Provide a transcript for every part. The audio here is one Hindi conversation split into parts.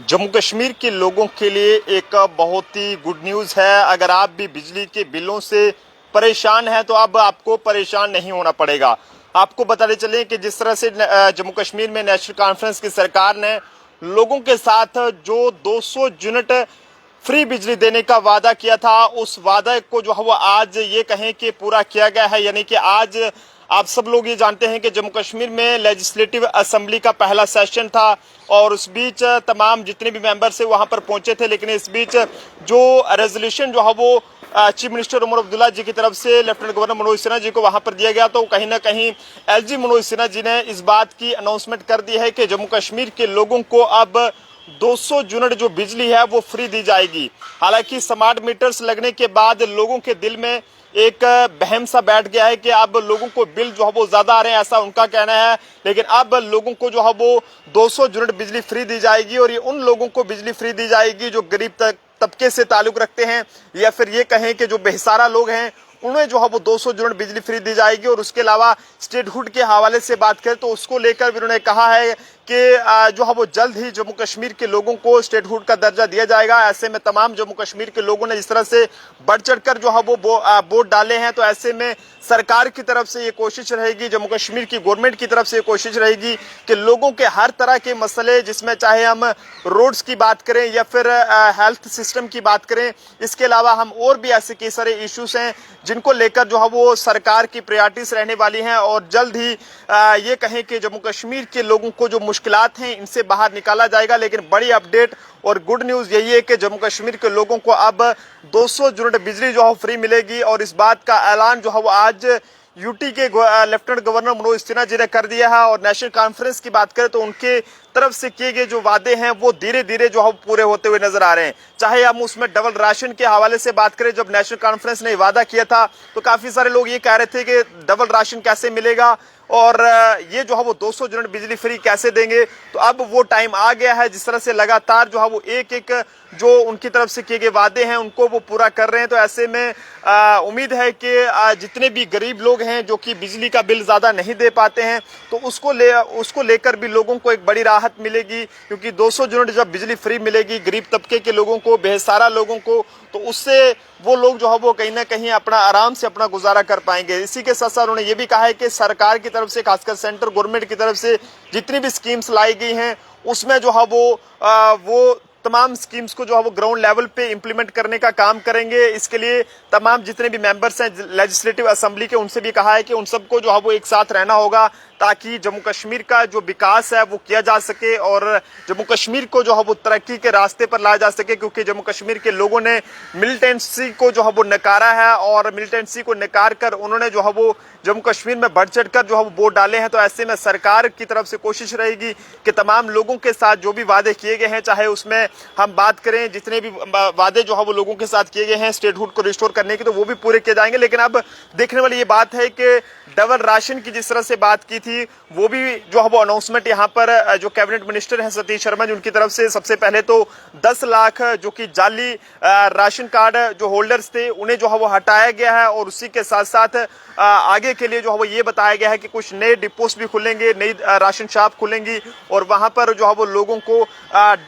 जम्मू कश्मीर के लोगों के लिए एक बहुत ही गुड न्यूज़ है। अगर आप भी बिजली के बिलों से परेशान हैं तो अब आपको परेशान नहीं होना पड़ेगा। आपको बताते चलें कि जिस तरह से जम्मू कश्मीर में नेशनल कॉन्फ्रेंस की सरकार ने लोगों के साथ जो 200 यूनिट फ्री बिजली देने का वादा किया था, उस वादे को जो है वो आज ये कहें कि पूरा किया गया है। यानी कि आज आप सब लोग ये जानते हैं कि जम्मू कश्मीर में लेजिस्लेटिव असेंबली का पहला सेशन था और उस बीच तमाम जितने भी मेंबर से वहां पर पहुंचे थे, लेकिन इस बीच जो रेजोल्यूशन जो है वो चीफ मिनिस्टर उमर अब्दुल्ला जी की तरफ से लेफ्टिनेंट गवर्नर मनोज सिन्हा जी को वहां पर दिया गया, तो कहीं ना कहीं एलजी मनोज सिन्हा जी ने इस बात की अनाउंसमेंट कर दी है कि जम्मू कश्मीर के लोगों को अब 200 यूनिट जो बिजली है वो फ्री दी जाएगी। हालांकि स्मार्ट मीटर्स लगने के बाद लोगों के दिल में एक बहम सा बैठ गया है कि अब लोगों को बिल जो है वो ज्यादा आ रहे हैं, ऐसा उनका कहना है। लेकिन अब लोगों को जो है वो 200 यूनिट बिजली फ्री दी जाएगी और ये उन लोगों को बिजली फ्री दी जाएगी जो गरीब तबके से ताल्लुक रखते हैं, या फिर ये कहें कि जो बेसहारा लोग हैं उन्हें जो है वो 200 यूनिट बिजली फ्री दी जाएगी। और उसके अलावा स्टेटहुड के हवाले से बात करें तो उसको लेकर भी उन्होंने कहा है कि जो है वो जल्द ही जम्मू कश्मीर के लोगों को स्टेटहुड का दर्जा दिया जाएगा। ऐसे में तमाम जम्मू कश्मीर के लोगों ने जिस तरह से बढ़ चढ़कर जो है वो वोट डाले हैं, तो ऐसे में सरकार की तरफ से ये कोशिश रहेगी, जम्मू कश्मीर की गवर्नमेंट की तरफ से ये कोशिश रहेगी कि लोगों के हर तरह के मसले, जिसमें चाहे हम रोड्स की बात करें या फिर हेल्थ सिस्टम की बात करें, इसके अलावा हम और भी ऐसे कई सारे इश्यूज हैं जिनको लेकर जो है वो सरकार की प्रायोरिटीज रहने वाली हैं। और जल्द ही ये कहें कि जम्मू कश्मीर के लोगों को जो मुश्किलात हैं इनसे बाहर निकाला जाएगा। लेकिन बड़ी अपडेट और गुड न्यूज यही है कि जम्मू कश्मीर के लोगों को अब 200 यूनिट बिजली जो है फ्री मिलेगी। और इस बात का ऐलान जो है वो आज यूटी के लेफ्टिनेंट गवर्नर मनोज सिन्हा जी ने कर दिया है। और नेशनल कॉन्फ्रेंस की बात करें तो उनके तरफ से किए गए जो वादे हैं वो धीरे धीरे जो है पूरे होते हुए नजर आ रहे हैं। चाहे हम उसमें डबल राशन के हवाले से बात करें, जब नेशनल कॉन्फ्रेंस ने वादा किया था तो काफी सारे लोग ये कह रहे थे कि डबल राशन कैसे मिलेगा और ये जो है वो 200 यूनिट बिजली फ्री कैसे देंगे। तो अब वो टाइम आ गया है, जिस तरह से लगातार जो है वो एक एक जो उनकी तरफ से किए गए वादे हैं उनको वो पूरा कर रहे हैं। तो ऐसे में उम्मीद है कि जितने भी गरीब लोग हैं जो कि बिजली का बिल ज्यादा नहीं दे पाते हैं, तो उसको लेकर भी लोगों को एक बड़ी राहत मिलेगी, क्योंकि 200 यूनिट जब बिजली फ्री मिलेगी गरीब तबके के लोगों को, बेसहारा लोगों को, तो उससे वो लोग जो है वो कहीं ना कहीं अपना आराम से अपना गुजारा कर पाएंगे। इसी के साथ साथ उन्होंने ये भी कहा है कि सरकार की तरफ से, खासकर सेंट्रल गवर्नमेंट की तरफ से जितनी भी स्कीम्स लाई गई हैं उसमें जो है वो तमाम स्कीम्स को जो है वो ग्राउंड लेवल पे इंप्लीमेंट करने का काम करेंगे। इसके लिए तमाम जितने भी मेंबर्स हैं लेजिस्लेटिव असेंबली के, उनसे भी कहा है कि उन सबको जो है वो एक साथ रहना होगा ताकि जम्मू कश्मीर का जो विकास है वो किया जा सके और जम्मू कश्मीर को जो है वो तरक्की के रास्ते पर लाया जा सके। क्योंकि जम्मू कश्मीर के लोगों ने मिलिटेंसी को जो है वो नकारा है और मिलिटेंसी को नकार कर उन्होंने जो है वो जम्मू कश्मीर में बढ़ चढ़कर जो है वो वोट डाले हैं। तो ऐसे में सरकार की तरफ से कोशिश रहेगी कि तमाम लोगों के साथ जो भी वादे किए गए हैं, चाहे उसमें हम बात करें जितने भी वादे जो है वो लोगों के साथ किए गए हैं स्टेटहुड को रिस्टोर करने की, तो वो भी पूरे किए जाएंगे। लेकिन अब देखने वाली ये बात है कि डबल राशन की जिस तरह से बात की थी, वो भी जो है वो अनाउंसमेंट यहाँ पर जो कैबिनेट मिनिस्टर हैं सतीश शर्मा जी, उनकी तरफ से सबसे पहले तो 10 लाख जो कि जाली राशन कार्ड जो होल्डर्स थे उन्हें जो है वो हटाया गया है। और उसी के साथ साथ आगे के लिए जो है वो ये बताया गया है कि कुछ नए डिपोस भी खुलेंगे, नई राशन शॉप खुलेंगी और वहां पर जो है वो लोगों को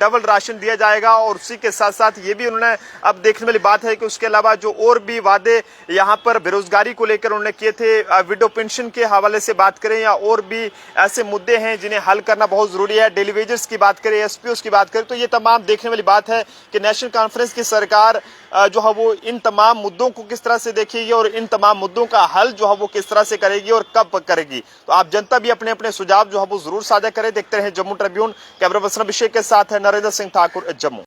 डबल राशन दिया जाएगा। और उसी के साथ साथ ये भी उन्होंने, अब देखने वाली बात है कि उसके अलावा जो और भी वादे यहाँ पर बेरोजगारी को लेकर उन्होंने किए थे, विडो पेंशन के हवाले से बात करें या और भी ऐसे मुद्दे हैं जिन्हें हल करना बहुत जरूरी है, डेली वेजेस की बात करें, एसपीओ की बात करें, तो ये तमाम देखने वाली बात है कि नेशनल कॉन्फ्रेंस की सरकार जो है वो इन तमाम मुद्दों को किस तरह से देखेगी और इन तमाम मुद्दों का हल जो है वो किस तरह से करेगी और कब करेगी। तो आप जनता भी अपने अपने सुझाव जो है वो जरूर साझा करें। देखते रहे जम्मू ट्रिब्यून। कैमरा पर्सन अभिषेक के साथ है नरेंद्र सिंह ठाकुर, जम्मू।